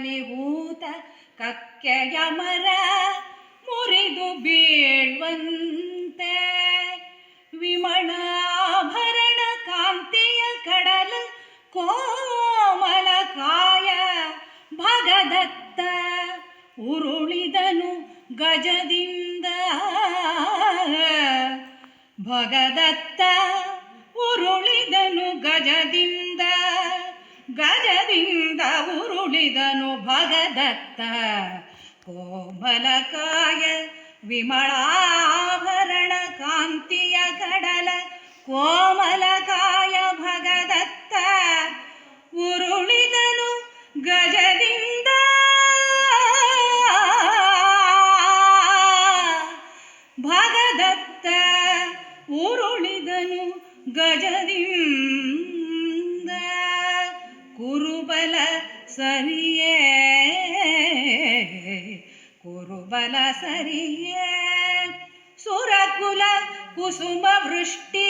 ನಿಹೂತ ಕಕ್ಕೆಯ ಮರ ಮುರಿದು ಬೀಳ್ವಂತೆ ವಿಮಳಾಭರಣ ಕಾಂತಿಯ ಕಡಲ ಕೋಮಲ ಕಾಯ ಭಗದತ್ತ ಉರುಳಿದನು ಗಜದಿಂದ ಭಗದತ್ತ ಉರುಳಿದನು ಗಜದಿಂದ ಗಜದಿಂದ ಉರುಳಿದನು ಭಗದತ್ತ ಕೋಮಲಕಾಯ ವಿಮಳಾಭರಣ ಕಾಂತಿಯ ಕಡಲ ಕೋಮಲಕಾಯ ಭಗದತ್ತ ಉರುಳಿದನು ಗಜದಿಂದ ಭಗದತ್ತ ಉರುಳಿದನು ಗಜದಿಂದ ಕುರುಬಲ ಸರಿಯೇ ಕುರುಬಲ ಸರಿಯೇ ಸುರಕುಲ ಕುಸುಮ ವೃಷ್ಟಿ